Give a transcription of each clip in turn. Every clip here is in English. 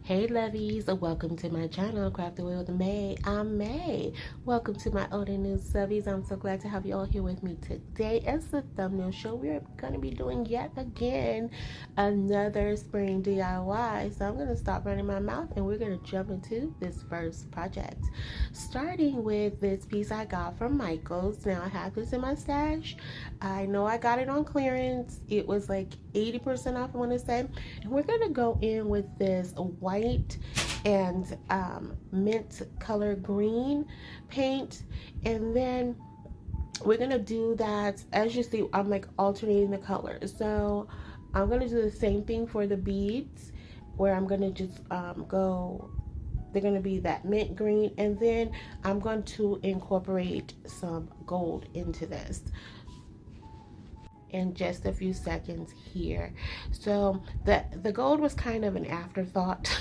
Hey Lovies, welcome to my channel, Craft Away with May. I'm May. Welcome to my old and new subbies. I'm so glad to have you all here with me today. As the thumbnail show, we're going to be doing yet again another spring DIY. So I'm going to stop running my mouth and we're going to jump into this first project. Starting with this piece I got from Michaels. Now I have this in my stash. I know I got it on clearance. It was like 80% off, I want to say. And we're going to go in with this white and mint color green paint, and then we're gonna do that. As you see, I'm like alternating the colors, so I'm gonna do the same thing for the beads, where I'm gonna just they're gonna be that mint green, and then I'm going to incorporate some gold into this in just a few seconds here. So the gold was kind of an afterthought.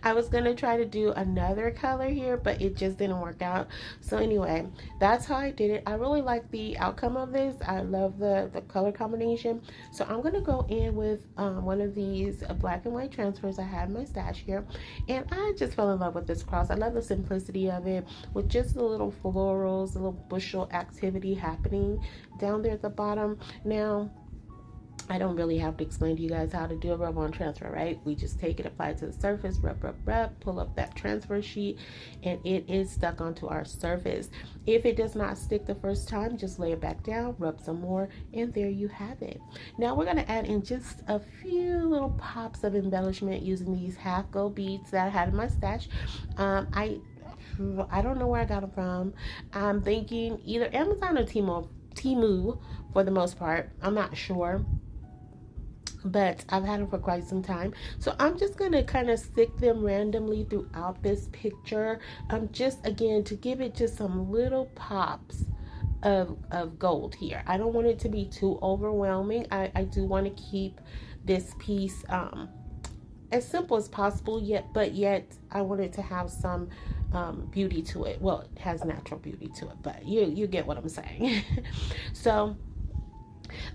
I was gonna try to do another color here, but it just didn't work out. So anyway, that's how I did it. I really like the outcome of this. I love the color combination. So I'm gonna go in with one of these black and white transfers I had in my stash here, and I just fell in love with this cross. I love the simplicity of it, with just the little florals, the little bushel activity happening down there at the bottom. Now, I don't really have to explain to you guys how to do a rub-on transfer, right? We just take it, apply it to the surface, rub, rub, rub, pull up that transfer sheet, and it is stuck onto our surface. If it does not stick the first time, just lay it back down, rub some more, and there you have it. Now we're gonna add in just a few little pops of embellishment using these half gold beads that I had in my stash. I don't know where I got them from. I'm thinking either Amazon or Temu for the most part. I'm not sure, but I've had them for quite some time. So I'm just going to kind of stick them randomly throughout this picture, just again to give it just some little pops of gold here. I don't want it to be too overwhelming. I do want to keep this piece as simple as possible, yet I want it to have some beauty to it. Well, it has natural beauty to it, but you get what I'm saying. So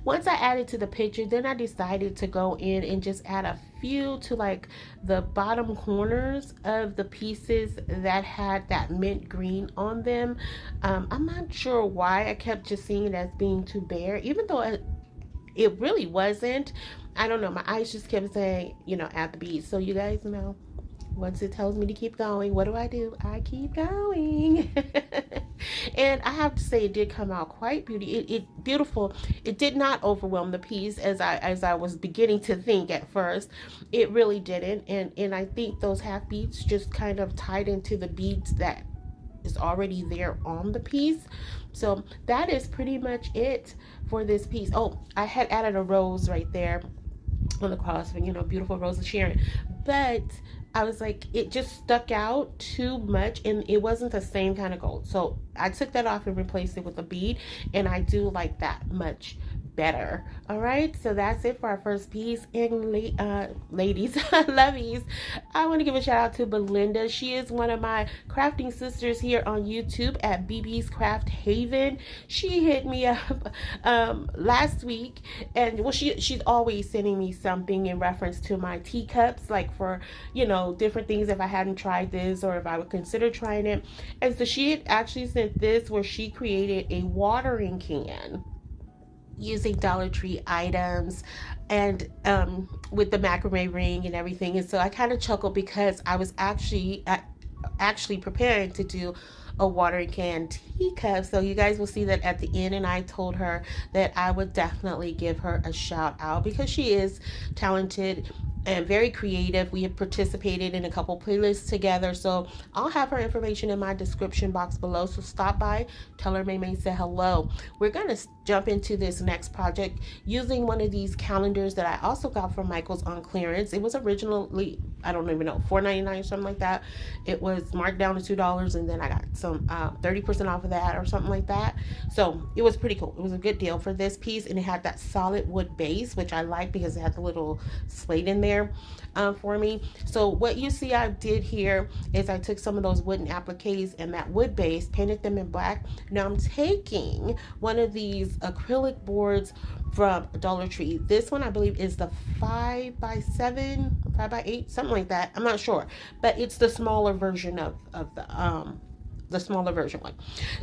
once I added to the picture, then I decided to go in and just add a few to like the bottom corners of the pieces that had that mint green on them. I'm not sure why I kept just seeing it as being too bare, even though it really wasn't. I don't know, my eyes just kept saying, add the beads. So you guys know, once it tells me to keep going, what do? I keep going. And I have to say, it did come out quite beautiful. It did not overwhelm the piece as I was beginning to think at first. It really didn't. And I think those half beads just kind of tied into the beads that is already there on the piece. So that is pretty much it for this piece. Oh, I had added a rose right there on the cross, beautiful rose of Sharon, but I was like, it just stuck out too much and it wasn't the same kind of gold. So I took that off and replaced it with a bead, and I do like that much better. All right, so that's it for our first piece. And ladies, lovies, I want to give a shout out to Balinda. She is one of my crafting sisters here on YouTube at BB's Craft Haven. She hit me up last week, and well, she's always sending me something in reference to my teacups, like for different things, if I hadn't tried this or if I would consider trying it. And so she had actually sent this, where she created a watering can using Dollar Tree items and with the macrame ring and everything. And so I kind of chuckled because I was actually preparing to do a watering can teacup. So you guys will see that at the end, and I told her that I would definitely give her a shout out because she is talented and very creative. We have participated in a couple playlists together, so I'll have her information in my description box below, so stop by, tell her May said hello. We're gonna jump into this next project using one of these calendars that I also got from Michaels on clearance. It was originally, I don't even know, $4.99 or something like that. It was marked down to $2, and then I got some 30% off of that or something like that. So it was pretty cool. It was a good deal for this piece, and it had that solid wood base, which I like because it had the little slate in there for me. So what you see I did here is I took some of those wooden appliques and that wood base, painted them in black. Now I'm taking one of these acrylic boards from Dollar Tree. This one I believe is the 5x7, 5x8, something like that. I'm not sure, but it's the smaller version of the smaller version one.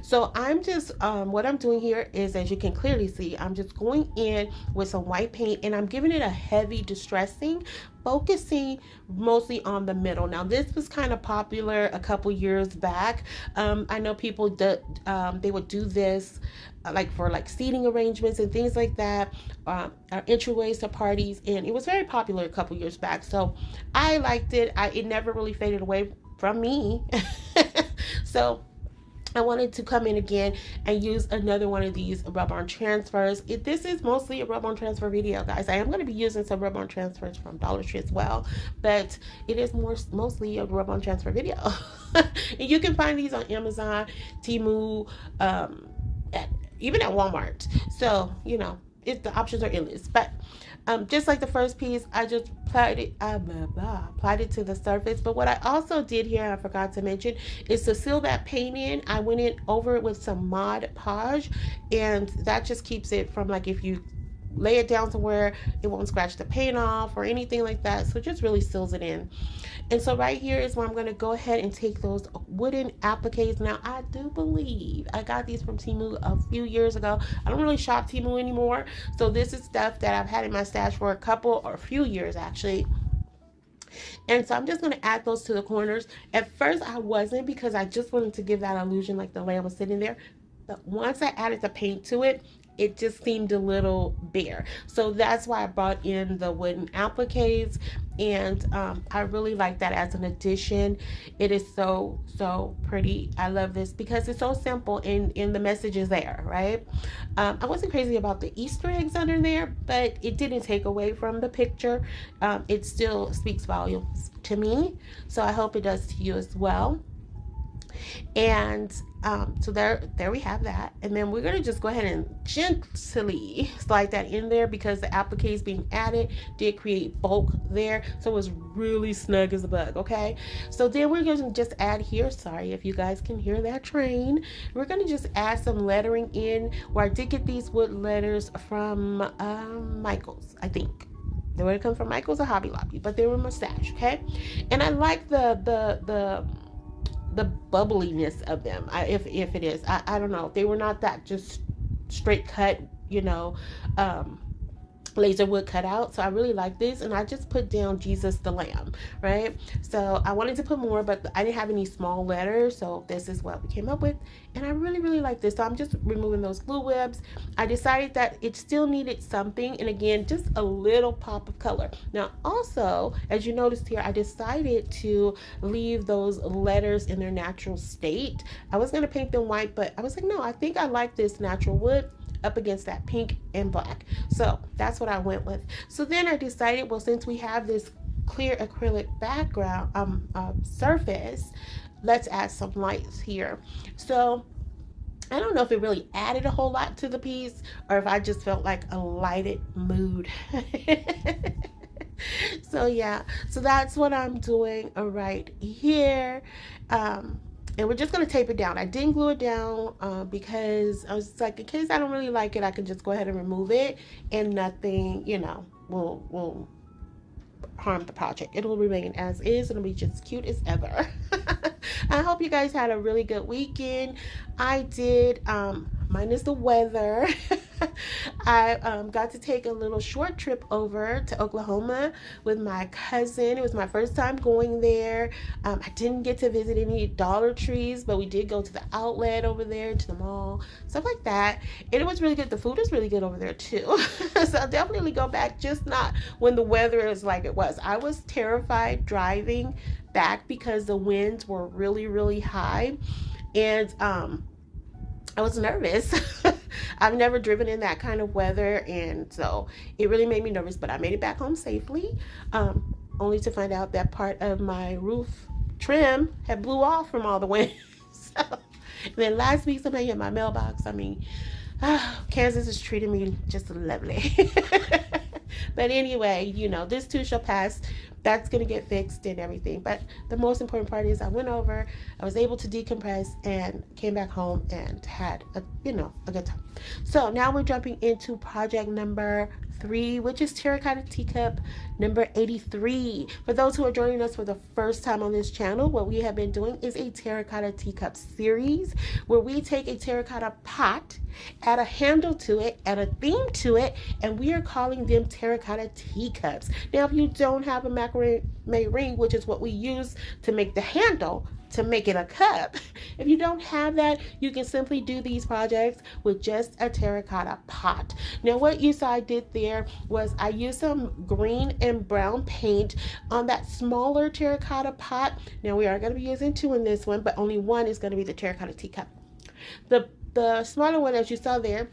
So I'm just what I'm doing here is, as you can clearly see, I'm just going in with some white paint and I'm giving it a heavy distressing, focusing mostly on the middle. Now this was kind of popular a couple years back. I know people that they would do this like for like seating arrangements and things like that, or entryways to parties, and it was very popular a couple years back. So I liked it. It never really faded away from me. So I wanted to come in again and use another one of these rub-on transfers. This is mostly a rub-on transfer video, guys. I am going to be using some rub-on transfers from Dollar Tree as well, but it is mostly a rub-on transfer video. And you can find these on Amazon, Temu, even at Walmart. So, you know, the options are endless. But just like the first piece, I just applied it to the surface. But what I also did here, I forgot to mention, is to seal that paint in. I went in over it with some Mod Podge, and that just keeps it from, like, if you lay it down to where it won't scratch the paint off or anything like that. So it just really seals it in. And so right here is where I'm going to go ahead and take those wooden appliques. Now I do believe I got these from Temu a few years ago. I don't really shop Temu anymore, so this is stuff that I've had in my stash for a few years actually. And so I'm just going to add those to the corners. At first I wasn't, because I just wanted to give that illusion like the lamp was sitting there, but once I added the paint to it, it just seemed a little bare. So that's why I brought in the wooden appliques, and I really like that as an addition. It is so pretty. I love this because it's so simple and the message is there, right? I wasn't crazy about the Easter eggs under there, but it didn't take away from the picture. It still speaks volumes to me, so I hope it does to you as well. And so there we have that, and then we're going to just go ahead and gently slide that in there, because the appliques being added did create bulk there, so it was really snug as a bug. Okay, so then we're going to just add here, sorry if you guys can hear that train, we're going to just add some lettering in, where I did get these wood letters from Michael's, I think. They would have come from Michael's or Hobby Lobby, but they were mustache. Okay, and I like the bubbliness of them. If it is, I don't know, they were not that just straight cut, you know, laser wood cut out. So I really like this, and I just put down Jesus the Lamb, right? So I wanted to put more, but I didn't have any small letters, so this is what we came up with, and I really like this. So I'm just removing those glue webs. I decided that it still needed something, and again, just a little pop of color. Now also, as you noticed here, I decided to leave those letters in their natural state. I was going to paint them white, but I was like, no, I think I like this natural wood up against that pink and black. So that's what I went with. So then I decided, well, since we have this clear acrylic background surface, let's add some lights here. So I don't know if it really added a whole lot to the piece, or if I just felt like a lighted mood. So yeah, so that's what I'm doing right here. And we're just going to tape it down. I didn't glue it down because I was like, in case I don't really like it, I can just go ahead and remove it, and nothing, you know, will harm the project. It'll remain as is. It'll be just cute as ever. I hope you guys had a really good weekend. I did, minus the weather. I got to take a little short trip over to Oklahoma with my cousin. It was my first time going there. I didn't get to visit any Dollar Trees, but we did go to the outlet over there, to the mall, stuff like that. And it was really good. The food is really good over there too. So I'll definitely go back, just not when the weather is like it was. I was terrified driving back because the winds were really high, and I was nervous. I've never driven in that kind of weather, and so it really made me nervous, but I made it back home safely, only to find out that part of my roof trim had blew off from all the wind. So, and then last week somebody hit my mailbox. I mean, Kansas is treating me just lovely. But anyway, you know, this too shall pass. That's going to get fixed and everything. But the most important part is I went over, I was able to decompress and came back home and had a, you know, a good time. So now we're jumping into project number 3, which is terracotta teacup number 83. For those who are joining us for the first time on this channel, what we have been doing is a terracotta teacup series where we take a terracotta pot, add a handle to it, add a theme to it, and we are calling them terracotta teacups. Now, if you don't have a macrame ring, which is what we use to make the handle, to make it a cup, if you don't have that, you can simply do these projects with just a terracotta pot. Now, what you saw I did there was I used some green and brown paint on that smaller terracotta pot. Now, we are going to be using 2 in this one, but only one is going to be the terracotta teacup. The smaller one, as you saw there,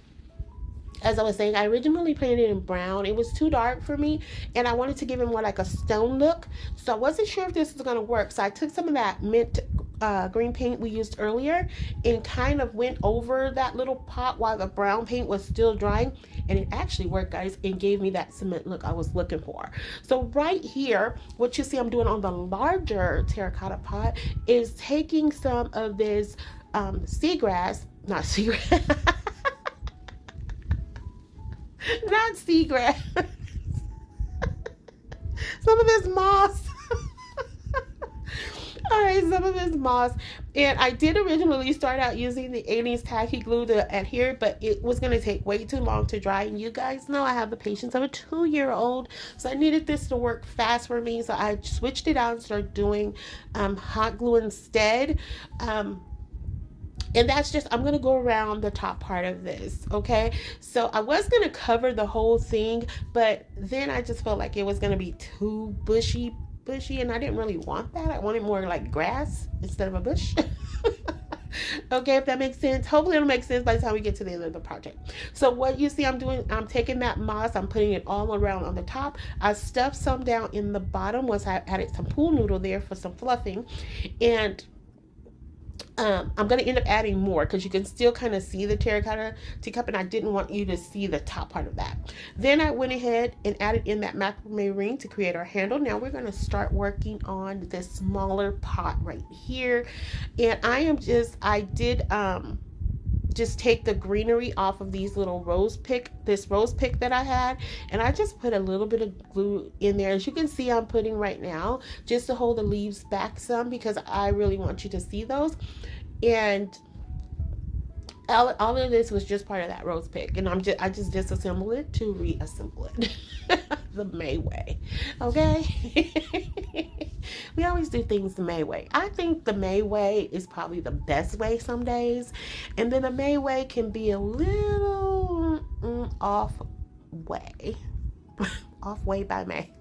as I was saying, I originally painted it in brown. It was too dark for me, and I wanted to give it more like a stone look. So I wasn't sure if this was going to work. So I took some of that mint green paint we used earlier and kind of went over that little pot while the brown paint was still drying. And it actually worked, guys, and gave me that cement look I was looking for. So right here, what you see I'm doing on the larger terracotta pot is taking some of this seagrass, not seagrass, not seagrass, some of this moss. All right, some of this moss. And I did originally start out using the 80s tacky glue to adhere, but it was going to take way too long to dry. And you guys know I have the patience of a 2-year-old, so I needed this to work fast for me. So I switched it out and started doing hot glue instead. And that's just, I'm going to go around the top part of this, okay? So I was going to cover the whole thing, but then I just felt like it was going to be too bushy, and I didn't really want that. I wanted more like grass instead of a bush. Okay, if that makes sense. Hopefully it'll make sense by the time we get to the end of the project. So what you see I'm doing, I'm taking that moss, I'm putting it all around on the top. I stuffed some down in the bottom once I added some pool noodle there for some fluffing. And I'm going to end up adding more because you can still kind of see the terracotta teacup, and I didn't want you to see the top part of that. Then I went ahead and added in that macrame ring to create our handle. Now we're going to start working on this smaller pot right here. And I did just take the greenery off of these little rose pick that I had, and I just put a little bit of glue in there. As you can see, I'm putting right now just to hold the leaves back some because I really want you to see those. And all of this was just part of that rose pick, and I just disassemble it to reassemble it the May way. Okay. We always do things the May way. I think the May way is probably the best way some days, and then the May way can be a little off way by May.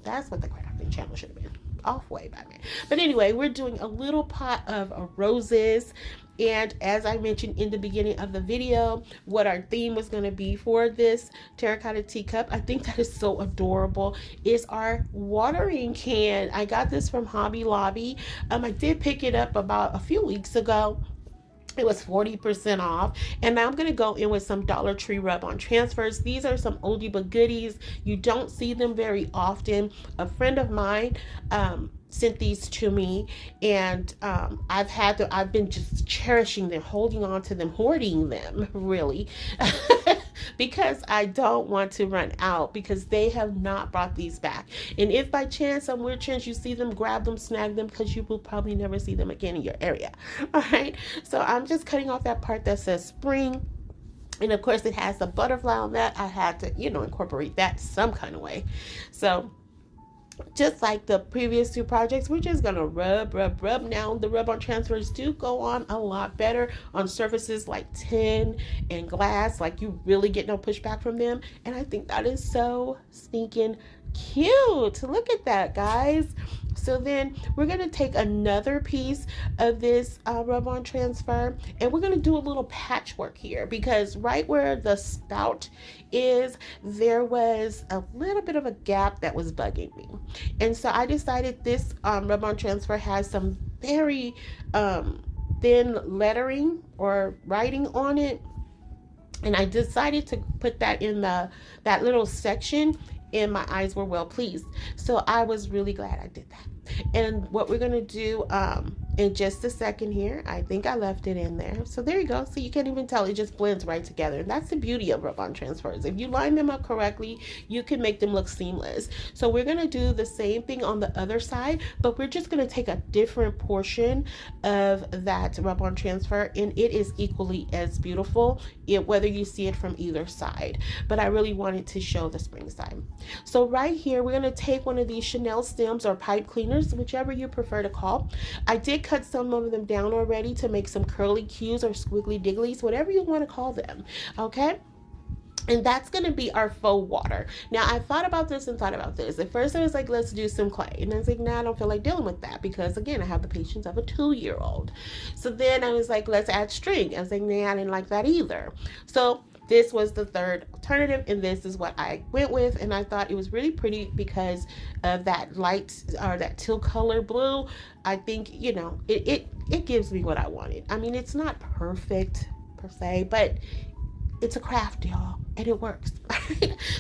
That's what the crafting channel should have been. Off way by May. But anyway, we're doing a little pot of roses. And as I mentioned in the beginning of the video, what our theme was going to be for this terracotta teacup, I think that is so adorable, is our watering can. I got this from Hobby Lobby. I did pick it up about a few weeks ago. It was 40% off, and now I'm going to go in with some Dollar Tree rub-on transfers. These are some oldie but goodies. You don't see them very often. A friend of mine sent these to me, and I've been just cherishing them, holding on to them, hoarding them, really, because I don't want to run out, because they have not brought these back. And if by chance, some weird chance you see them, grab them, snag them, because you will probably never see them again in your area. All right, so I'm just cutting off that part that says spring. And of course it has a butterfly on that. I had to, incorporate that some kind of way. So just like the previous 2 projects, we're just gonna rub. Now the rub-on transfers do go on a lot better on surfaces like tin and glass. Like, you really get no pushback from them, and I think that is so stinking cute. Look at that, guys. So then we're going to take another piece of this rub-on transfer, and we're going to do a little patchwork here, because right where the spout is, there was a little bit of a gap that was bugging me. And so I decided this rub-on transfer has some very thin lettering or writing on it, and I decided to put that in that little section. and my eyes were well pleased. So I was really glad I did that. And what we're going to do in just a second here, I think I left it in there. So there you go. So you can't even tell, it just blends right together. And that's the beauty of rub-on transfers. If you line them up correctly, you can make them look seamless. So we're going to do the same thing on the other side, but we're just going to take a different portion of that rub-on transfer, and it is equally as beautiful whether you see it from either side. But I really wanted to show the spring side. So right here, we're going to take one of these Chanel stems or pipe cleaners, whichever you prefer to call. I did cut some of them down already to make some curly cues or squiggly digglies, whatever you want to call them. Okay. And that's going to be our faux water. Now, I thought about this and thought about this. At first, I was like, let's do some clay. And I was like, nah, I don't feel like dealing with that because, again, I have the patience of a 2-year-old. So then I was like, let's add string. I was like, nah, I didn't like that either. So this was the third alternative, and this is what I went with. And I thought it was really pretty because of that light or that teal color blue. I think, you know, it gives me what I wanted. I mean, it's not perfect per se, but it's a craft, y'all, and it works.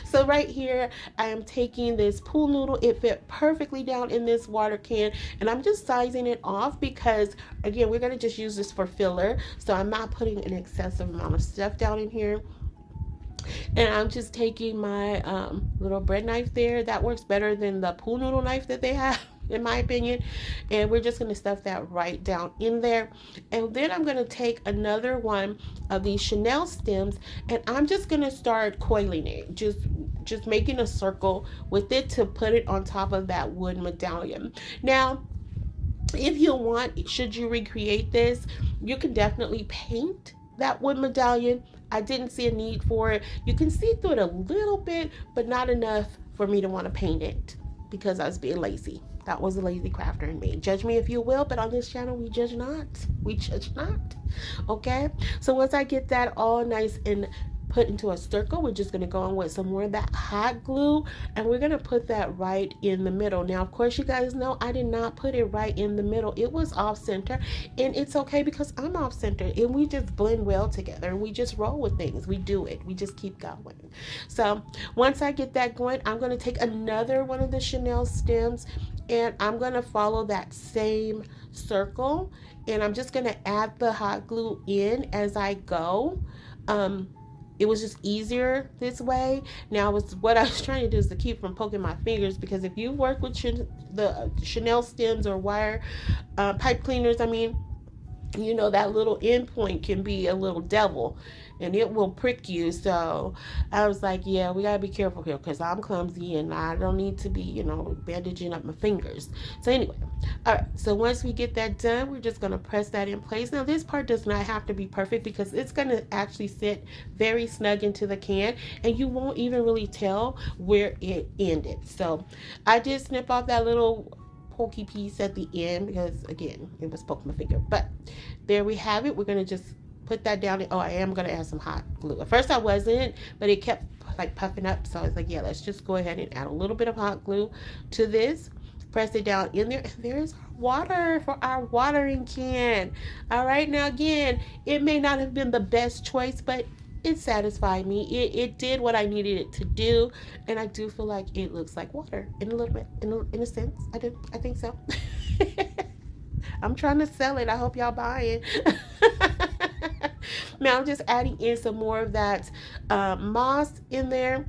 So right here, I am taking this pool noodle. It fit perfectly down in this water can, and I'm just sizing it off because, again, we're going to just use this for filler. So I'm not putting an excessive amount of stuff down in here. And I'm just taking my little bread knife there. That works better than the pool noodle knife that they have, in my opinion. And we're just going to stuff that right down in there. And then I'm going to take another one of these Chanel stems, and I'm just going to start coiling it, just making a circle with it to put it on top of that wood medallion. Now, if you want, should you recreate this, you can definitely paint that wood medallion. I didn't see a need for it. You can see through it a little bit, but not enough for me to want to paint it because I was being lazy. That was a lazy crafter in me. Judge me if you will, but on this channel, we judge not. We judge not. Okay? So once I get that all nice and put into a circle, we're just going to go in with some more of that hot glue, and we're going to put that right in the middle. Now, of course, you guys know I did not put it right in the middle. It was off center, and it's okay because I'm off center, and we just blend well together, and we just roll with things. We do it. We just keep going. So once I get that going, I'm going to take another one of the Chanel stems, and I'm going to follow that same circle, and I'm just going to add the hot glue in as I go. It was just easier this way. Now, what I was trying to do is to keep from poking my fingers, because if you work with the Chanel stems or wire pipe cleaners, I mean, you know, that little end point can be a little devil and it will prick you. So I was like, yeah, we gotta be careful here because I'm clumsy and I don't need to be, you know, bandaging up my fingers. So anyway, all right, so once we get that done, we're just gonna press that in place. Now this part does not have to be perfect because it's gonna actually sit very snug into the can and you won't even really tell where it ended. So I did snip off that little pokey piece at the end because, again, it was poking my finger. But there we have it. We're going to just put that down. Oh, I am going to add some hot glue. At first I wasn't, but it kept like puffing up. So I was like, yeah, let's just go ahead and add a little bit of hot glue to this. Press it down in there. And there's our water for our watering can. All right. Now, again, it may not have been the best choice, but it satisfied me. It did what I needed it to do, and I do feel like it looks like water in a little bit, in a sense. I think so. I'm trying to sell it. I hope y'all buy it. Now I'm just adding in some more of that moss in there.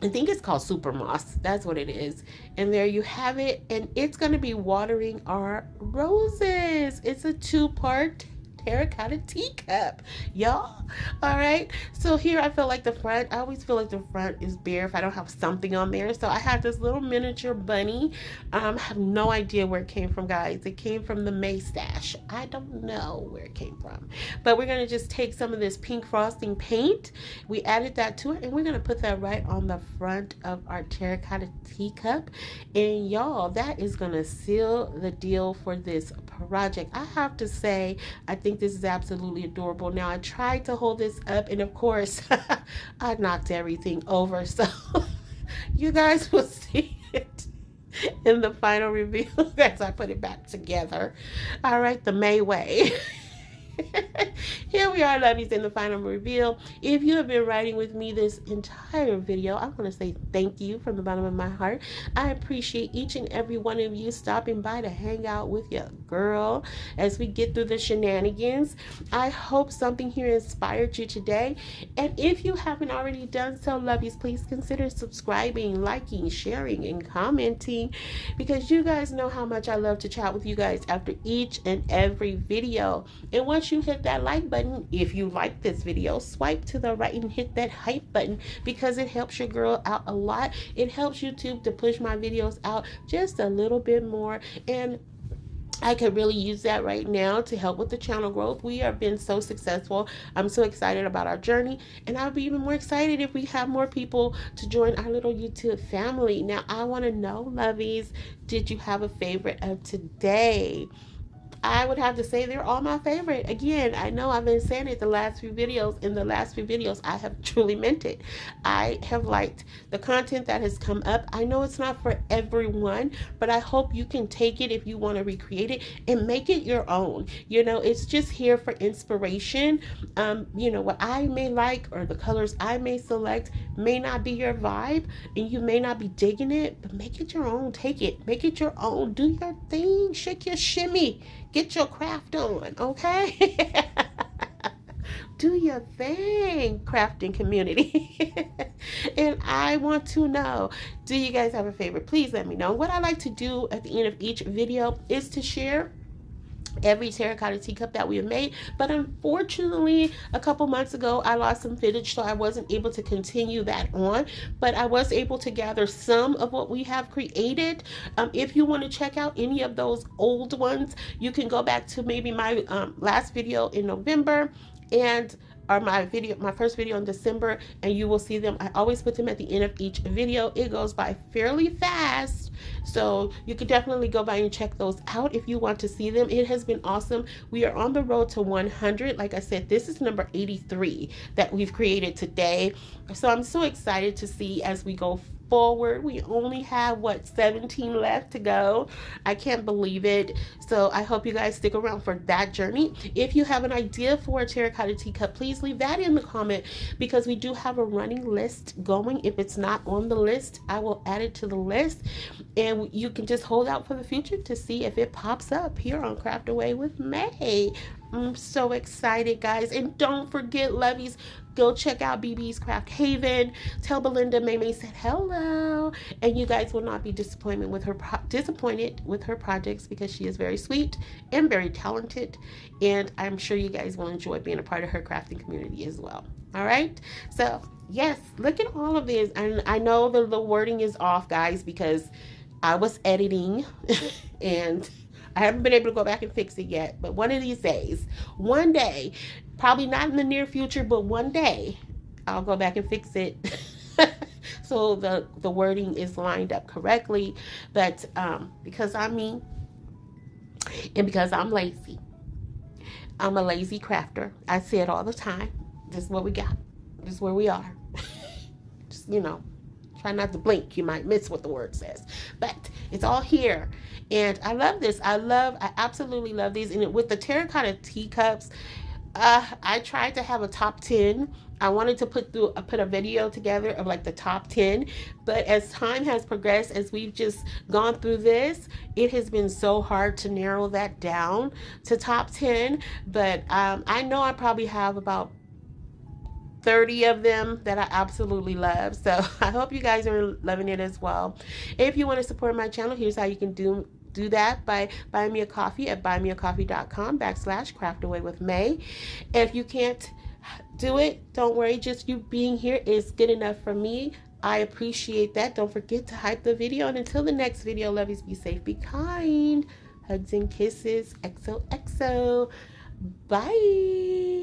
I think it's called super moss. That's what it is. And there you have it. And it's going to be watering our roses. It's a 2-part terracotta teacup, y'all. All right, so here I feel like the front, I always feel like the front is bare if I don't have something on there. So I have this little miniature bunny. I have no idea where it came from, guys. It came from the May stash. I don't know where it came from, but we're gonna just take some of this pink frosting paint. We added that to it, and we're gonna put that right on the front of our terracotta teacup. And y'all, that is gonna seal the deal for this project. I have to say, I think this is absolutely adorable. Now, I tried to hold this up, and of course, I knocked everything over. So you guys will see it in the final reveal as I put it back together. All right, the May way. Here we are, lovies, in the final reveal. If you have been riding with me this entire video, I want to say thank you from the bottom of my heart. I appreciate each and every one of you stopping by to hang out with your girl as we get through the shenanigans. I hope something here inspired you today. And if you haven't already done so, lovies, please consider subscribing, liking, sharing, and commenting, because you guys know how much I love to chat with you guys after each and every video. And once you hit that like button, if you like this video, swipe to the right and hit that hype button, because it helps your girl out a lot. It helps YouTube to push my videos out just a little bit more, and I could really use that right now to help with the channel growth. We have been so successful. I'm so excited about our journey, and I'll be even more excited if we have more people to join our little YouTube family. Now, I want to know, lovies, did you have a favorite of today? I would have to say they're all my favorite. Again, I know I've been saying it the last few videos. In the last few videos, I have truly meant it. I have liked the content that has come up. I know it's not for everyone, but I hope you can take it if you want to recreate it and make it your own. You know, it's just here for inspiration. You know, what I may like or the colors I may select may not be your vibe, and you may not be digging it, but make it your own. Take it, make it your own. Do your thing, shake your shimmy. Get your craft on, okay? Do your thing, crafting community. And I want to know, do you guys have a favorite? Please let me know. What I like to do at the end of each video is to share every terracotta teacup that we have made, but unfortunately a couple months ago I lost some footage, so I wasn't able to continue that on, but I was able to gather some of what we have created. If you want to check out any of those old ones, you can go back to maybe my last video in November and or my first video in December, and you will see them. I always put them at the end of each video. It goes by fairly fast, so you could definitely go by and check those out if you want to see them. It has been awesome. We are on the road to 100. Like I said, this is number 83 that we've created today, so I'm so excited to see as we go forward. We only have 17 left to go. I can't believe it. So I hope you guys stick around for that journey. If you have an idea for a terracotta teacup, please leave that in the comment, because we do have a running list going. If it's not on the list, I will add it to the list, and you can just hold out for the future to see if it pops up here on Craft Away with May. I'm so excited, guys. And don't forget, lovies, go check out BB's Craft Haven. Tell Balinda May said hello, and you guys will not be disappointed with her projects, because she is very sweet and very talented, and I'm sure you guys will enjoy being a part of her crafting community as well. All right, so yes, look at all of this, and I know the wording is off, guys, because I was editing and I haven't been able to go back and fix it yet, but one of these days, one day, probably not in the near future, but one day, I'll go back and fix it so the wording is lined up correctly. But because I'm me, and because I'm lazy, I'm a lazy crafter. I say it all the time. This is what we got. This is where we are. Just, you know, try not to blink. You might miss what the word says, but it's all here. And I love this. I absolutely love these. And with the terracotta teacups, I tried to have a top 10. I wanted to put a video together of like the top 10, but as time has progressed, as we've just gone through this, it has been so hard to narrow that down to top 10. But I know I probably have about 30 of them that I absolutely love. So I hope you guys are loving it as well. If you want to support my channel, here's how you can do that by buying me a coffee at buymeacoffee.com/craftaway with May. If you can't do it, don't worry, just you being here is good enough for me. I appreciate that. Don't forget to hype the video, and until the next video, lovies, be safe, be kind, hugs and kisses, XOXO, bye.